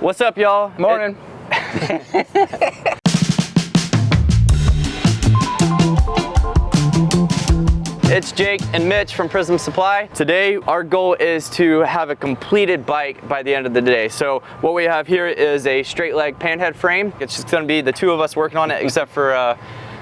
What's up, y'all? Morning. It's Jake and Mitch from Prism Supply. Today, our goal is to have a completed bike by the end of the day. So what we have here is a straight leg panhead frame. It's just gonna be the two of us working on it, except for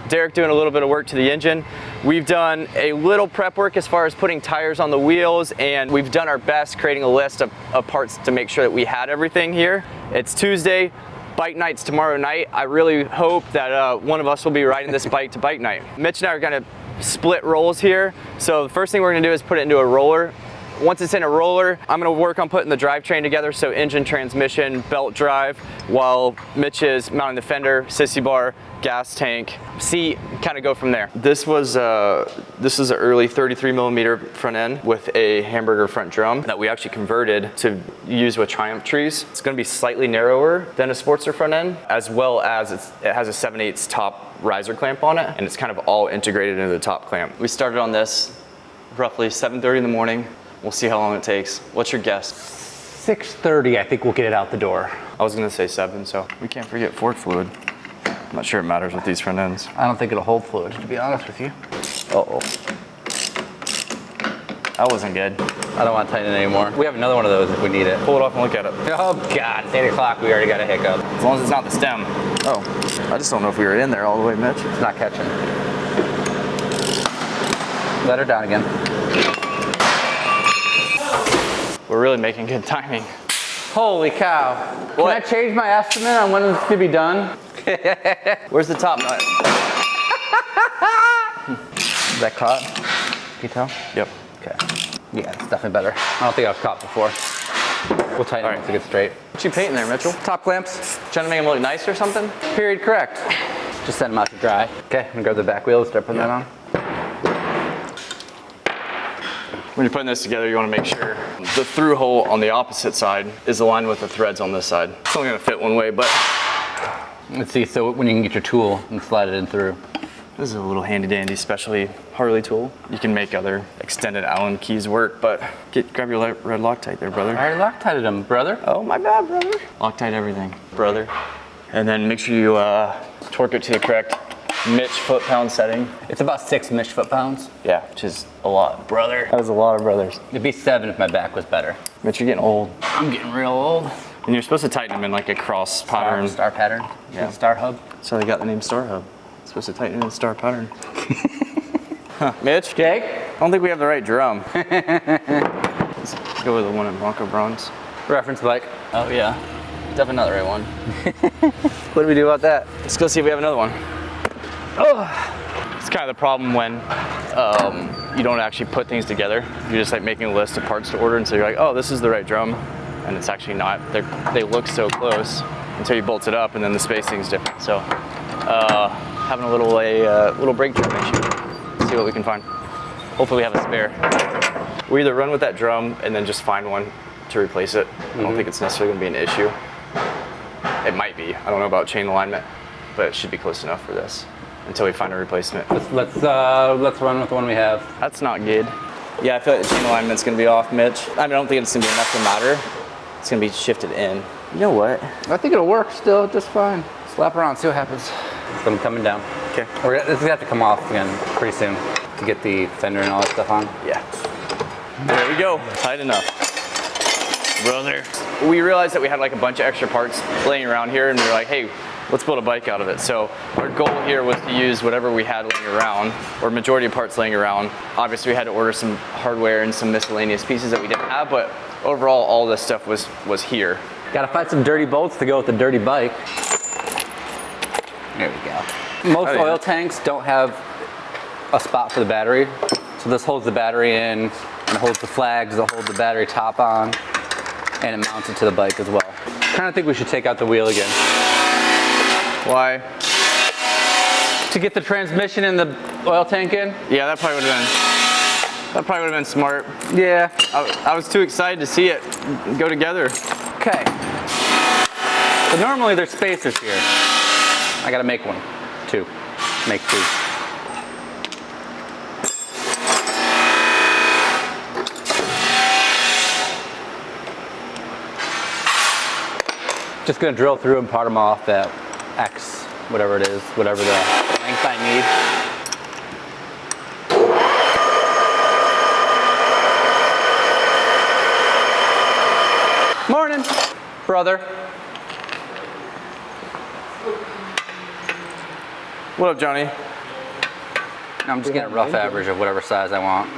Derek doing a little bit of work to the engine. We've done a little prep work as far as putting tires on the wheels, and we've done our best creating a list of parts to make sure that we had everything here. It's Tuesday, bike night's tomorrow night. I really hope that one of us will be riding this bike to bike night. Mitch and I are gonna split rolls here. So the first thing we're gonna do is put it into a roller. Once it's in a roller, I'm gonna work on putting the drivetrain together, so engine, transmission, belt drive, while Mitch is mounting the fender, sissy bar, gas tank, seat, kind of go from there. This is an early 33 millimeter front end with a hamburger front drum that we actually converted to use with Triumph trees. It's gonna be slightly narrower than a Sportster front end, as well as it has a 7/8 top riser clamp on it, and it's kind of all integrated into the top clamp. We started on this roughly 7:30 in the morning. We'll see how long it takes. What's your guess? 6:30, I think we'll get it out the door. I was gonna say 7, so we can't forget fork fluid. I'm not sure it matters with these front ends. I don't think it'll hold fluid, to be honest with you. Uh-oh. That wasn't good. I don't want to tighten it anymore. We have another one of those if we need it. Pull it off and look at it. Oh God, it's 8 o'clock, we already got a hiccup. As long as it's not the stem. Oh, I just don't know if we were in there all the way, Mitch. It's not catching. Let her down again. We're really making good timing. Holy cow. Can I change my estimate on when this could be done? Where's the top nut? Is that caught? Can you tell? Yep. Okay. Yeah, it's definitely better. I don't think I was caught before. We'll tighten it once it gets straight. What you painting there, Mitchell? Top clamps. Trying to make them look nice or something? Period correct. Just send them out to dry. Okay, I'm gonna grab the back wheel and start putting that on. When you're putting this together, you want to make sure the through hole on the opposite side is aligned with the threads on this side. It's only going to fit one way, but... Let's see, so when you can get your tool and slide it in through. This is a little handy dandy, specialty Harley tool. You can make other extended Allen keys work, but grab your red Loctite there, brother. I already Loctited them, brother. Oh, my bad, brother. Loctite everything, brother. And then make sure you torque it to the correct Mitch foot-pound setting. It's about 6 Mitch foot-pounds. Yeah, which is a lot. Brother. That is a lot of brothers. It'd be 7 if my back was better. Mitch, you're getting old. I'm getting real old. And you're supposed to tighten them in like a cross pattern. Star pattern? Yeah. Star hub? So they got the name Star Hub. It's supposed to tighten in a star pattern. Huh. Mitch? Jake? I don't think we have the right drum. Let's go with the one in Bronco Bronze. Reference bike. Oh yeah, definitely not the right one. What do we do about that? Let's go see if we have another one. Oh, it's kind of the problem when you don't actually put things together. You're just like making a list of parts to order, and so you're like, oh, this is the right drum, and it's actually not. They look so close until you bolt it up, and then the spacing's different. So having a little brake drum issue. See what we can find. Hopefully we have a spare. We either run with that drum and then just find one to replace it. I don't think it's necessarily going to be an issue. It might be. I don't know about chain alignment, but it should be close enough for this until we find a replacement. Let's run with the one we have. That's not good. Yeah, I feel like the chain alignment's gonna be off, Mitch. I don't think it's gonna be enough to matter. It's gonna be shifted in. You know what? I think it'll work still just fine. Slap around, see what happens. I'm coming down. Okay. This is gonna have to come off again pretty soon to get the fender and all that stuff on. Yeah. There we go. Tight enough. Brother. We realized that we had like a bunch of extra parts laying around here, and we were like, hey, let's build a bike out of it. So our goal here was to use whatever we had laying around, or majority of parts laying around. Obviously we had to order some hardware and some miscellaneous pieces that we didn't have, but overall all this stuff was here. Gotta find some dirty bolts to go with the dirty bike. There we go. Most oil tanks don't have a spot for the battery. So this holds the battery in, and it holds the flags that hold the battery top on, and it mounts it to the bike as well. Kinda think we should take out the wheel again. Why? To get the transmission and the oil tank in? Yeah, that probably would have been smart. Yeah. I was too excited to see it go together. Okay. But normally there's spacers here. I gotta make one. 2. Make 2. Just gonna drill through and part them off at X, whatever it is, whatever the length I need. Morning, brother. What up, Johnny? I'm just getting a rough average of whatever size I want.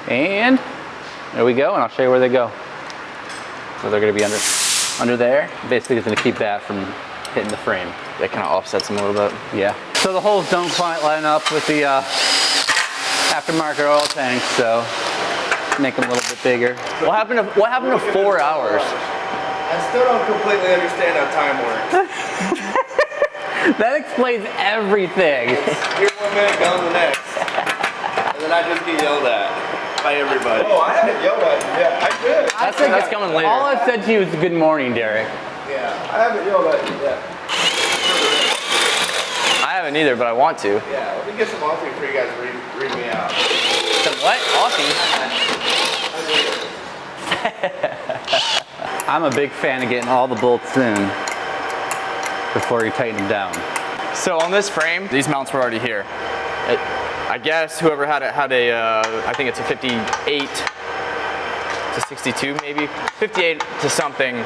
And there we go, and I'll show you where they go. So they're gonna be under there. Basically, it's gonna keep that from hitting the frame. That kind of offsets them a little bit. Yeah. So the holes don't quite line up with the aftermarket oil tanks, so make them a little bit bigger. What happened to 4 hours? I still don't completely understand how time works. That explains everything. Here 1 minute, gone the next. And then I just get yelled at by everybody. Oh, I haven't yelled at you yet. I did. That's coming later. All I've said to you is good morning, Derek. Yeah, I haven't yelled at you yet. I haven't either, but I want to. Yeah, let me get some Aussie for you guys to read me out. Some what? Aussie? I'm a big fan of getting all the bolts in before you tighten them down. So on this frame, these mounts were already here. I guess whoever had it had a, I think it's a 58 to 62 maybe, 58 to something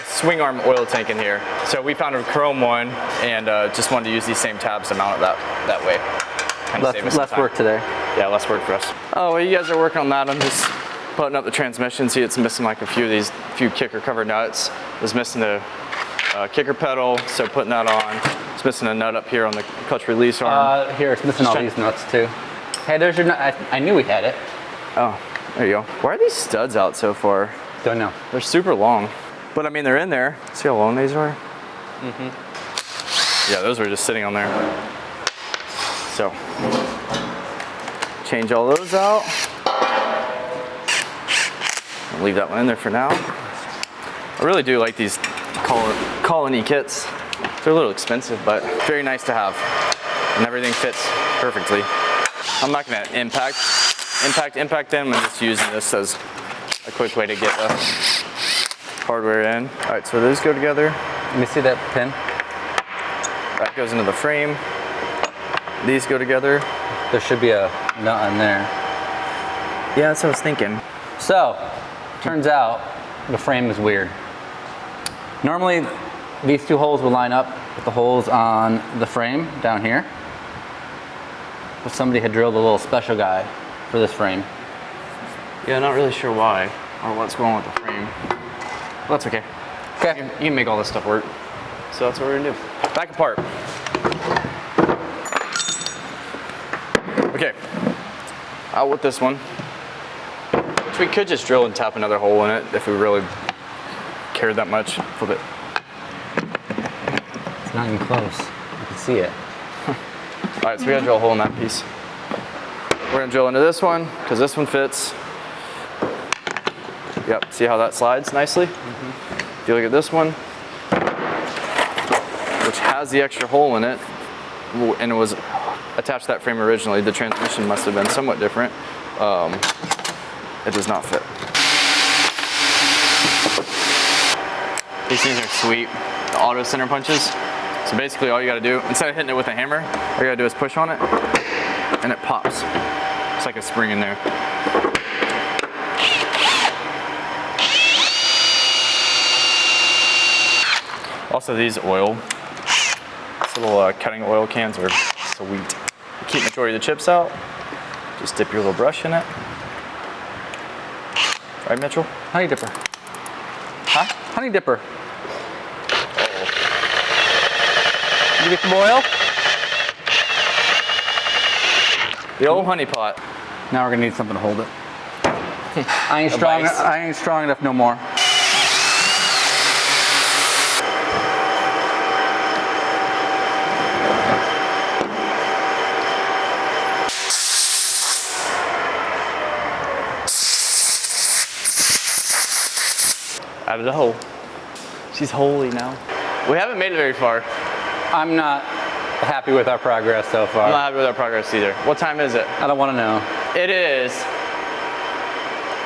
swing arm oil tank in here. So we found a chrome one and just wanted to use these same tabs to mount it that way. Less work today. Yeah, less work for us. Oh, well, you guys are working on that. I'm just putting up the transmission. See, it's missing like a few kicker cover nuts. It was missing the kicker pedal, so putting that on. It's missing a nut up here on the clutch release arm. Here, it's missing all these nuts too. Hey, there's your nut. I knew we had it. Oh, there you go. Why are these studs out so far? Don't know. They're super long. But I mean, they're in there. See how long these are? Yeah, those were just sitting on there. So, change all those out. I'll leave that one in there for now. I really do like these colony kits. They're a little expensive, but very nice to have. And everything fits perfectly. I'm not gonna impact them. I'm just using this as a quick way to get the hardware in. All right, so those go together. Let me see that pin. That goes into the frame. These go together. There should be a nut on there. Yeah, that's what I was thinking. So, turns out the frame is weird. Normally, these two holes will line up with the holes on the frame down here. But somebody had drilled a little special guide for this frame. Yeah, not really sure why or what's going on with the frame. Well, that's okay. Okay. You can make all this stuff work. So that's what we're gonna do. Back apart. Okay, out with this one. Which we could just drill and tap another hole in it if we really cared that much. Flip it. It's not even close. You can see it. All right, so we gotta drill a hole in that piece. We're gonna drill into this one, because this one fits. Yep, see how that slides nicely? If you look at this one, which has the extra hole in it, and it was attached to that frame originally, the transmission must have been somewhat different. It does not fit. These things are sweet, the auto center punches. So basically all you gotta do, instead of hitting it with a hammer, all you gotta do is push on it, and it pops. It's like a spring in there. Also these little cutting oil cans are sweet. Keep majority of the chips out. Just dip your little brush in it. Right, Mitchell? Honey dipper. Huh? Honey dipper. Did you get some oil? The old honey pot. Now we're gonna need something to hold it. I ain't strong enough no more. Out of the hole. She's holy now. We haven't made it very far. I'm not a happy with our progress so far. I'm not happy with our progress either. What time is it? I don't want to know. It is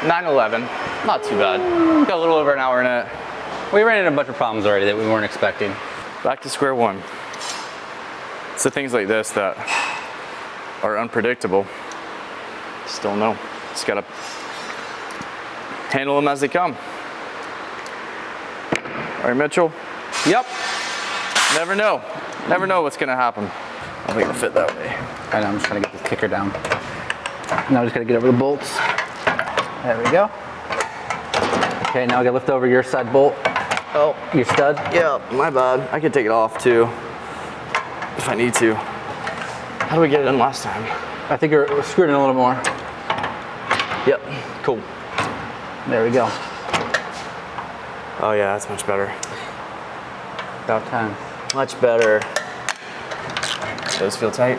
9:11. Not too bad. Got a little over an hour in it. We ran into a bunch of problems already that we weren't expecting. Back to square one. It's the things like this that are unpredictable. Just don't know. Just gotta handle them as they come. All right, Mitchell. Yep. Never know. Never know what's gonna happen. I don't think it'll fit that way. I know, I'm just trying to get this kicker down. Now I just gotta get over the bolts. There we go. Okay, now I gotta lift over your side bolt. Oh, Your stud. yeah, my bad. I could take it off too, if I need to. How do we get it in last time? I think you're screwed in a little more. Yep, cool. There we go. Oh yeah, that's much better. About time. Much better. Those feel tight.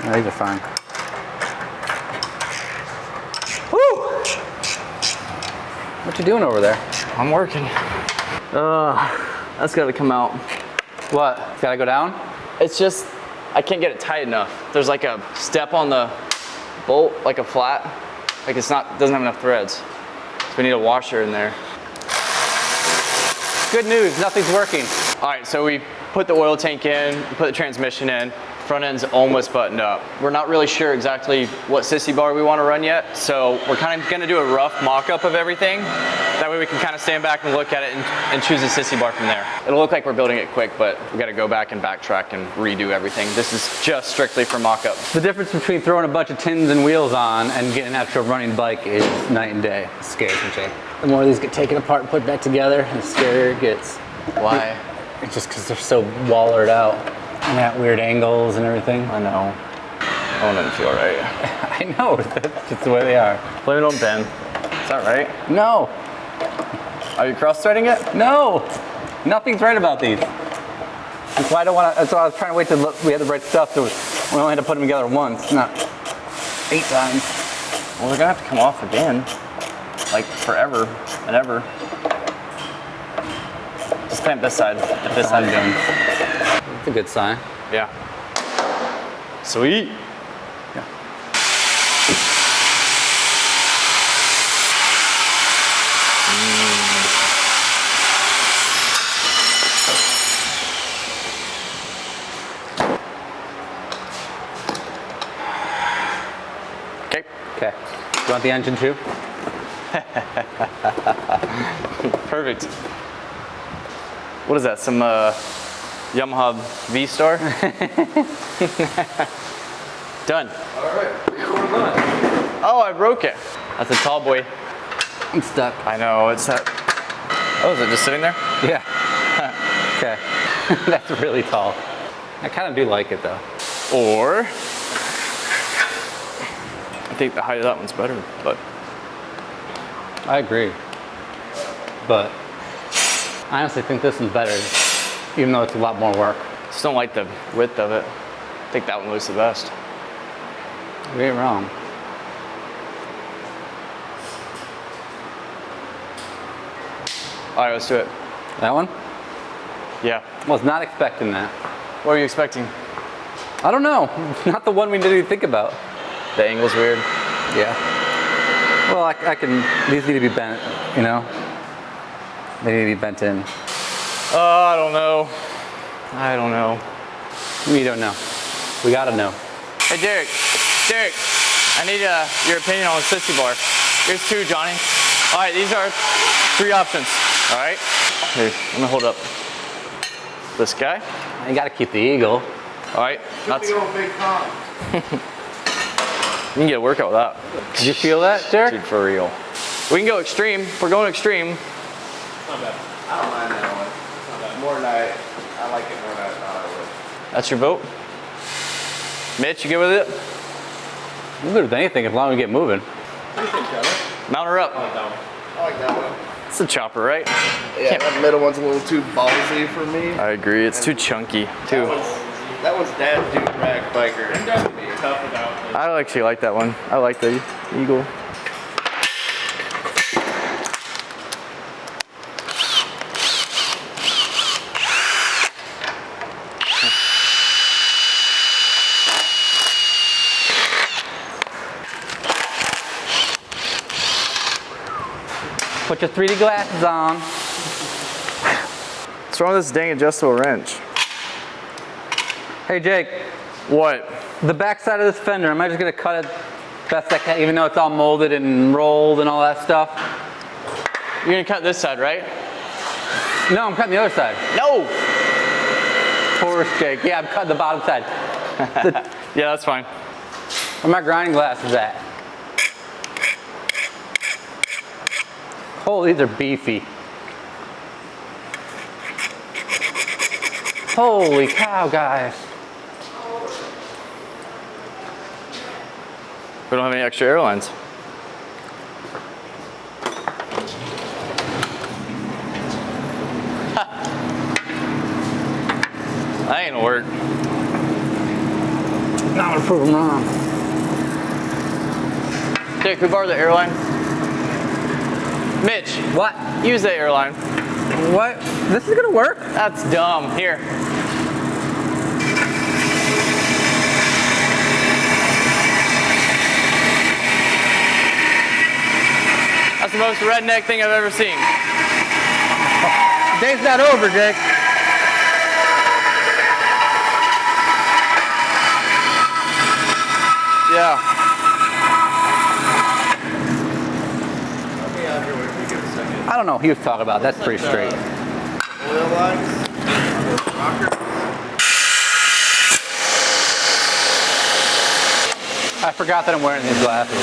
Yeah, these are fine. Woo! What you doing over there? I'm working. That's gotta come out. What? Gotta go down? It's just, I can't get it tight enough. There's like a step on the bolt, like a flat. Like it's not, doesn't have enough threads. So we need a washer in there. Good news, nothing's working. All right, so we put the oil tank in, put the transmission in, front end's almost buttoned up. We're not really sure exactly what sissy bar we want to run yet, so we're kind of going to do a rough mock-up of everything. That way we can kind of stand back and look at it and choose a sissy bar from there. It'll look like we're building it quick, but we got to go back and backtrack and redo everything. This is just strictly for mock-up. The difference between throwing a bunch of tins and wheels on and getting an actual running bike is night and day. It scares me, Jake. The more these get taken apart and put back together, the scarier it gets. Why? It's just because they're so wallered out and at weird angles and everything. I know. That one doesn't feel right. I know, that's just the way they are. Blame it on Ben. Is that right? No, Are you cross-threading it? no, nothing's right about these. That's why I don't want to, that's why I was trying to wait till we had the right stuff, so we only had to put them together once, not 8 times. Well, they're gonna have to come off again. Like forever and ever. Just clamp this side, if this side's done. It's a good sign. Yeah. Sweet. Yeah. Okay. Okay. You want the engine too? Perfect. What is that? Some Yamaha V-Star? Done. All right, we're done. Oh, I broke it. That's a tall boy. I'm stuck. I know, it's that. Oh, is it just sitting there? Yeah. Okay. That's really tall. I kind of do like it though. Or, I think the height of that one's better, but. I agree. But I honestly think this one's better, even though it's a lot more work. Just don't like the width of it. I think that one looks the best. You ain't wrong. All right, let's do it. That one? Yeah. Was not expecting that. What were you expecting? I don't know. Not the one we didn't even think about. The angle's weird. Yeah. Well, I can, these need to be bent, you know? They need to be bent in. I don't know. I don't know. You don't know. We gotta know. Hey, Derek. Derek, I need your opinion on the sissy bar. Here's 2, Johnny. All right, these are 3 options. All right. Here, let me hold up this guy. You gotta keep the eagle. All right. That's the old big Tom. You can get a workout with that. Did you feel that, Derek? Dude, for real. We can go extreme. If we're going extreme. Not bad. I don't mind that one. Not bad. More than I like it more than I thought I would. That's your vote. Mitch, you good with it? I'm good with anything as long as we get moving. What do you think, Trevor? Mount her up. I like that one. I like that one. It's a chopper, right? Yeah, that middle one's a little too ballsy for me. I agree. It's too chunky, too. That one's Dad's dude rag biker. And Dad would be tough without it. I actually like that one. I like the Eagle. Put your 3D glasses on. What's wrong with this dang adjustable wrench? Hey Jake, What? the back side of this fender, am I just gonna cut it best I can, even though it's all molded and rolled and all that stuff? You're gonna cut this side, right? No, I'm cutting the other side. No! Of course, Jake. Yeah, I'm cutting the bottom side. Yeah, that's fine. Where my grinding glasses at? Oh, these are beefy. Holy cow, guys. We don't have any extra airlines. That ain't gonna work. Not gonna prove them wrong. Jake, we borrow the airline? Mitch, What? use the airline. What? This is gonna work? That's dumb. Here. That's the most redneck thing I've ever seen. Day's not over, Jake. Yeah. I don't know what he was talking about. That's pretty straight. Oil lines. Rocker. I forgot that I'm wearing these glasses.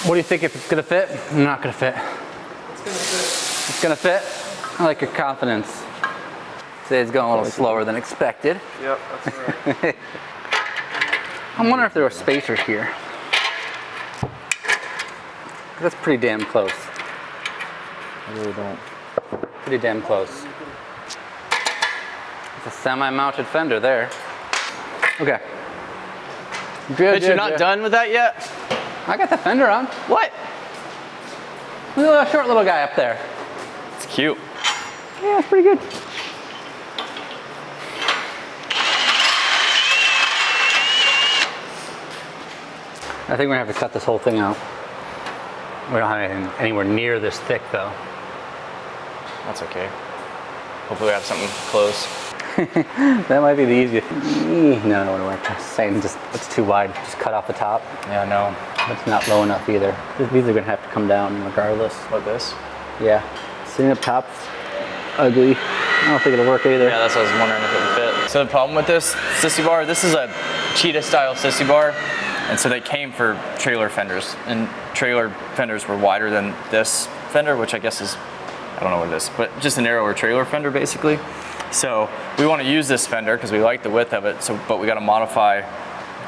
What do you think, if it's gonna fit? Not gonna fit. It's gonna fit. It's gonna fit? I like your confidence. Today's going a little slower than expected. Yep, that's right. I'm wondering if there were spacers here. That's pretty damn close. I really don't. Pretty damn close. It's a semi-mounted fender there. Okay. Good, Mitch, you're not done with that yet? I got the fender on. What? Look at that short little guy up there. It's cute. Yeah, it's pretty good. I think we're gonna have to cut this whole thing out. We don't have anything anywhere near this thick though. That's okay. Hopefully we have something close. That might be the easiest. No, no, we're saying just it's too wide. Just cut off the top. Yeah, no. It's not low enough either. These are gonna have to come down regardless. What, this? Yeah. Sitting up top's ugly. I don't think it'll work either. Yeah, that's what I was wondering if it would fit. So the problem with this sissy bar, this is a cheetah style sissy bar. And so they came for trailer fenders. And trailer fenders were wider than this fender, which I guess is, I don't know what it is, but just a narrower trailer fender basically. So we want to use this fender because we like the width of it, but we got to modify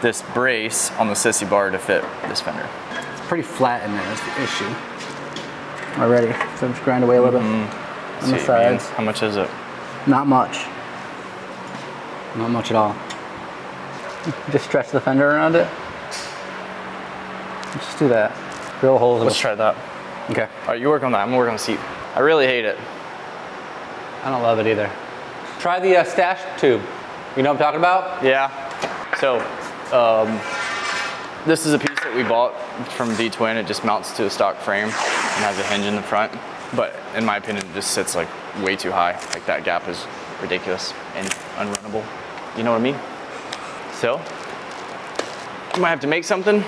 this brace on the sissy bar to fit this fender. It's pretty flat in there is the issue. Already. So just grind away a little bit on the sides. How much is it? Not much. Not much at all. Just stretch the fender around it. Just do that. Drill holes. Let's try that. Okay. All right, you work on that. I'm gonna work on the seat. I really hate it. I don't love it either. Try the stash tube. You know what I'm talking about? Yeah. So this is a piece that we bought from D-Twin. It just mounts to a stock frame and has a hinge in the front. But in my opinion, it just sits like way too high. Like that gap is ridiculous and unrunnable. You know what I mean? So we might have to make something,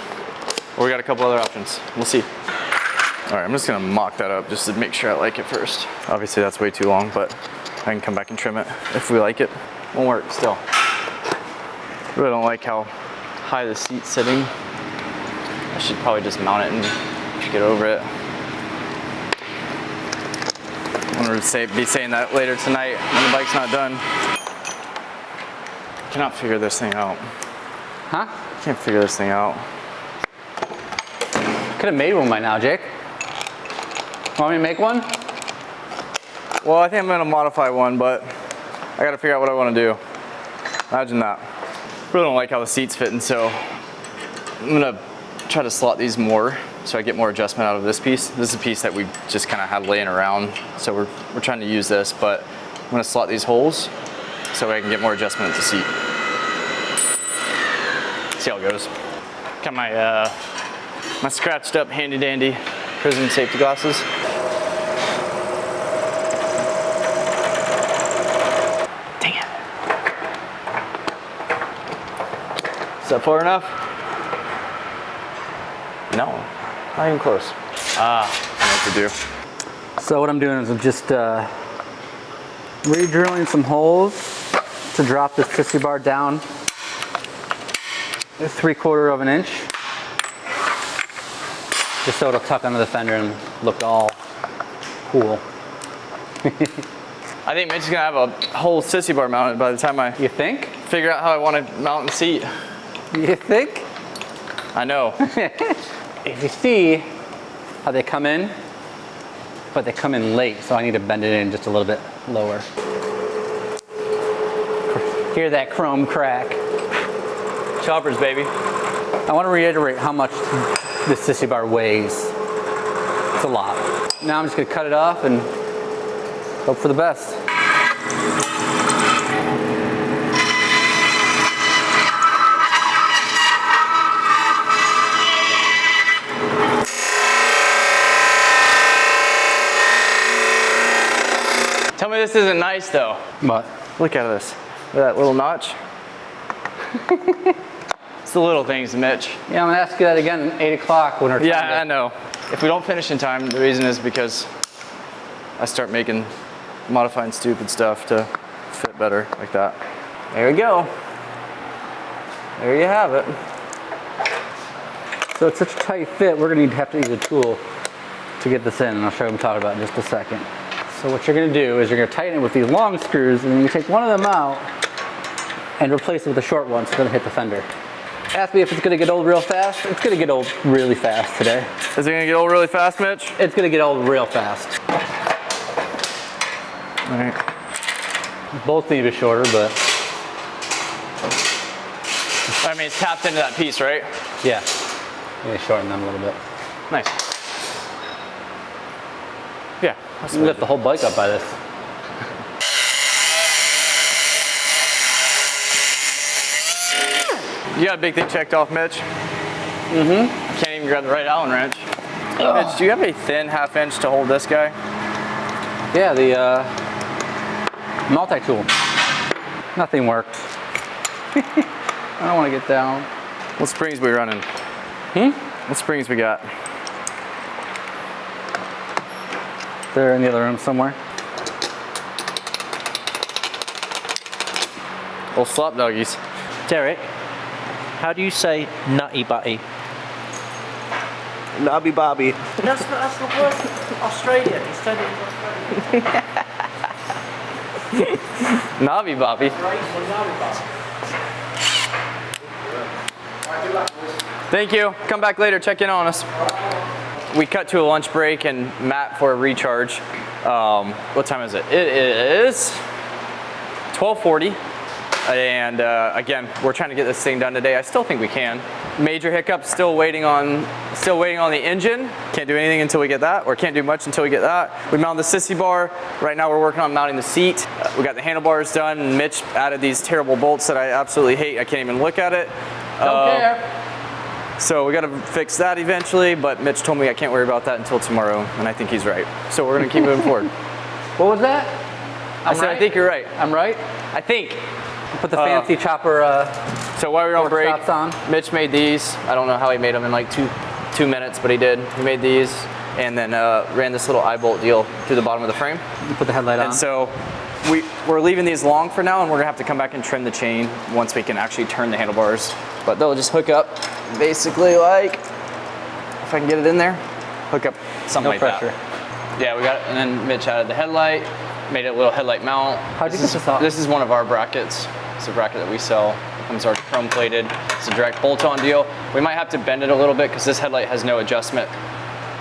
or we got a couple other options. We'll see. All right, I'm just gonna mock that up just to make sure I like it first. Obviously that's way too long, but I can come back and trim it if we like it. Won't work still. Really don't like how high the seat's sitting. I should probably just mount it and get over it. I'm gonna be saying that later tonight when the bike's not done. I cannot figure this thing out. Huh? Can't figure this thing out. Could have made one by now, Jake. Want me to make one? Well, I think I'm gonna modify one, but I gotta figure out what I wanna do. Imagine that. Really don't like how the seat's fitting, so I'm gonna try to slot these more so I get more adjustment out of this piece. This is a piece that we just kind of had laying around, so we're trying to use this, but I'm gonna slot these holes so I can get more adjustment at the seat. See how it goes. Got my my scratched up handy dandy Prism safety glasses. Dang it. Is that far enough? No, not even close. I know what to do. So what I'm doing is I'm just re-drilling some holes to drop this sissy bar down 3/4 of an inch, just so it'll tuck under the fender and look all cool. I think Mitch is gonna have a whole sissy bar mounted by the time I You think? figure out how I want to mount the seat. You think? I know. If you see how they come in, but they come in late, so I need to bend it in just a little bit lower. Hear that chrome crack. Choppers, baby. I want to reiterate how much this sissy bar weighs. It's a lot. Now I'm just going to cut it off and hope for the best. Tell me this isn't nice though. What? Look at this. Look at that little notch. It's the little things, Mitch. Yeah, I'm going to ask you that again at 8 o'clock when we're trying Yeah, I know. If we don't finish in time, the reason is because I start modifying stupid stuff to fit better like that. There we go. There you have it. So it's such a tight fit, we're going to have to use a tool to get this in, and I'll show you what I'm talking about in just a second. So what you're going to do is you're going to tighten it with these long screws, and then you take one of them out and replace it with a short one so it doesn't hit the fender. Ask me if it's going to get old real fast. It's going to get old really fast today. Is it gonna get old really fast, Mitch? It's going to get old real fast. All right. Both need to be shorter, but I mean, it's tapped into that piece, right? yeah, you need to shorten them a little bit. Nice. Yeah. You can lift the whole bike up by this. You got a big thing checked off, Mitch. Mm-hmm. Can't even grab the right Allen wrench. Mitch, do you have a thin 1/2 inch to hold this guy? Yeah, the multi-tool. Nothing worked. I don't want to get down. What springs we running? What springs we got? They're in the other room somewhere. Old slop doggies. Derek, how do you say nutty butty? Nobby Bobby. That's the word. Australian. He said it in Australian. Nobby Bobby. Thank you. Come back later. Check in on us. We cut to a lunch break and Matt for a recharge. What time is it? It is 12:40. And again, we're trying to get this thing done today. I still think we can. Major hiccup, still waiting on the engine. Can't do anything until we get that, or can't do much until we get that. We mounted the sissy bar. Right now we're working on mounting the seat. We got the handlebars done, and Mitch added these terrible bolts that I absolutely hate. I can't even look at it. Don't care. So we got to fix that eventually, but Mitch told me I can't worry about that until tomorrow, and I think he's right. So we're gonna keep moving forward. What was that? I said, I think you're right. I'm right? I think. Put the fancy chopper So while we were on break, shots on. Mitch made these. I don't know how he made them in like two minutes, but he did. He made these and then ran this little eye bolt deal through the bottom of the frame. Put the headlight on. And so we're leaving these long for now, and we're gonna have to come back and trim the chain once we can actually turn the handlebars. But they'll just hook up basically like, if I can get it in there, hook up something like pressure. that. Yeah, we got it. And then Mitch added the headlight, made it a little headlight mount. How'd you get this off? This is one of our brackets. It's a bracket that we sell. It comes already chrome plated. It's a direct bolt-on deal. We might have to bend it a little bit because this headlight has no adjustment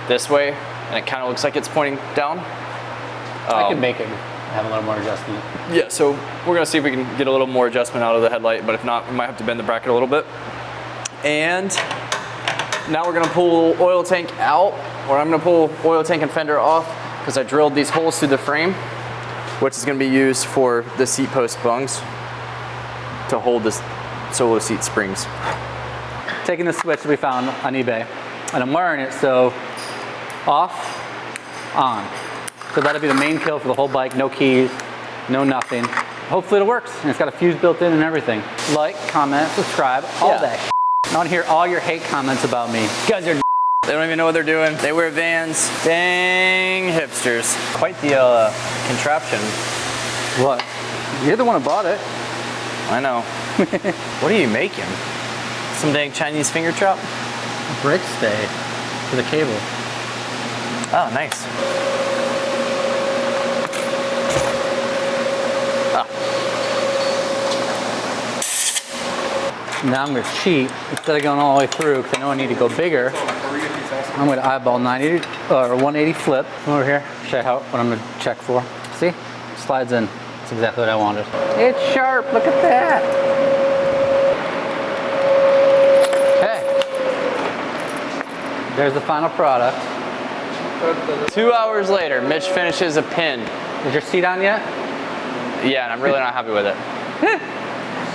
this way, and it kind of looks like it's pointing down. I can make it have a little more adjustment. Yeah, so we're gonna see if we can get a little more adjustment out of the headlight, but if not, we might have to bend the bracket a little bit. And now we're gonna pull oil tank out, or I'm gonna pull oil tank and fender off because I drilled these holes through the frame, which is gonna be used for the seat post bungs to hold this solo seat springs. taking the switch that we found on eBay, and I'm wearing it, so off, on. So that'll be the main kill for the whole bike, no keys, no nothing. Hopefully it works, and it's got a fuse built in and everything. Like, comment, subscribe, all that shit. I want to hear all your hate comments about me. You guys are They don't even know what they're doing. They wear Vans. Dang hipsters. Quite the contraption. What? You're the one who bought it. I know. What are you making? Some dang Chinese finger trap? A brake stay for the cable. Oh, nice. Now I'm going to cheat. Instead of going all the way through, because I know I need to go bigger, I'm going to eyeball 90 or 180 flip. Come over here, show you what I'm going to check for. See? Slides in. That's exactly what I wanted. It's sharp. Look at that. Okay. There's the final product. 2 hours later, Mitch finishes a pin. Is your seat on yet? Yeah, and I'm really not happy with it.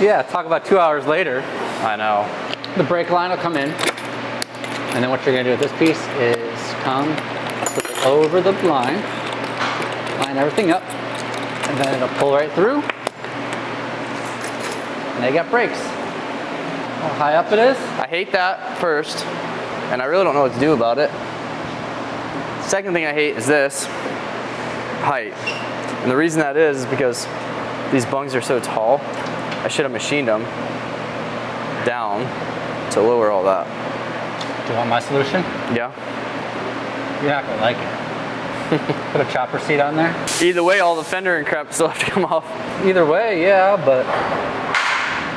Yeah, talk about 2 hours later. I know. The brake line will come in. And then what you're going to do with this piece is come, slip it over the line, line everything up, and then it'll pull right through. And they got brakes. How high up it is? I hate that first, and I really don't know what to do about it. Second thing I hate is this height. And the reason that is because these bungs are so tall. I should have machined them down to lower all that. Do you want my solution? Yeah. You're not gonna like it. Put a chopper seat on there. Either way, all the fender and crap still have to come off. Either way, yeah, but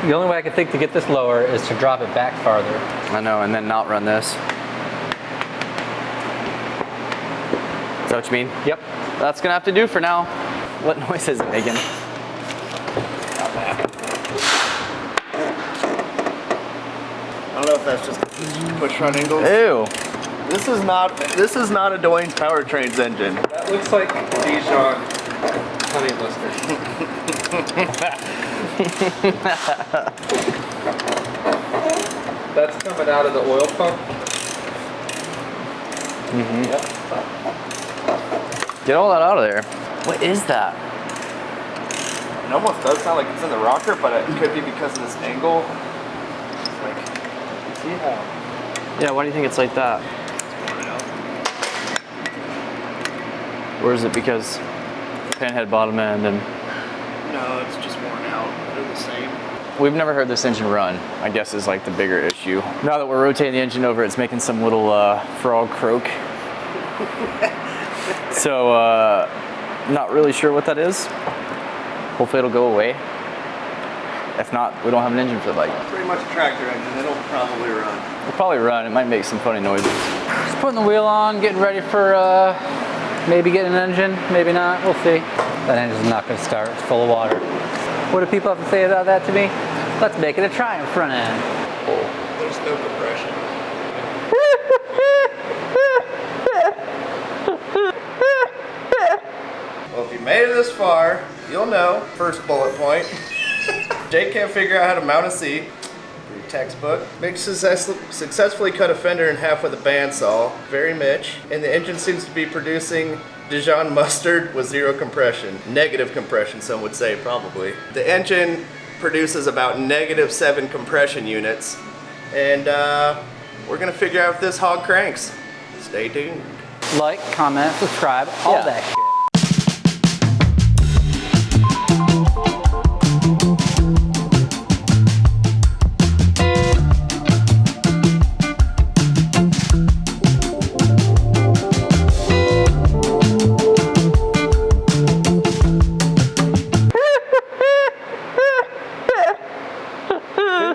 the only way I can think to get this lower is to drop it back farther. I know, and then not run this. Is that what you mean? Yep. That's gonna have to do for now. What noise is it making? I don't know if that's just push run angles. Ew. This is not a Dwayne's Powertrains engine. That looks like Dijon honey mustard. That's coming out of the oil pump. Mm-hmm. Yep. Get all that out of there. What is that? It almost does sound like it's in the rocker, but it could be because of this angle. It's like, see how? Yeah, why do you think it's like that? Or is it because the Panhead bottom end and... No, it's just worn out. They're the same. We've never heard this engine run, I guess is like the bigger issue. Now that we're rotating the engine over, it's making some little frog croak. So, not really sure what that is. Hopefully it'll go away. If not, we don't have an engine for the bike. Pretty much a tractor engine. It'll probably run. It'll probably run. It might make some funny noises. Just putting the wheel on, getting ready for maybe getting an engine, maybe not, we'll see. That engine's not gonna start, it's full of water. What do people have to say about that to me? Let's make it a Triumph front end. There's no compression. Well, if you made it this far, you'll know. First bullet point. Jake can't figure out how to mount a seat. Pretty textbook. Mitch successfully cut a fender in half with a bandsaw. Very Mitch. And the engine seems to be producing Dijon mustard with zero compression. Negative compression, some would say, probably. The engine produces about -7 compression units. And we're gonna figure out if this hog cranks. Stay tuned. Like, comment, subscribe, all that shit.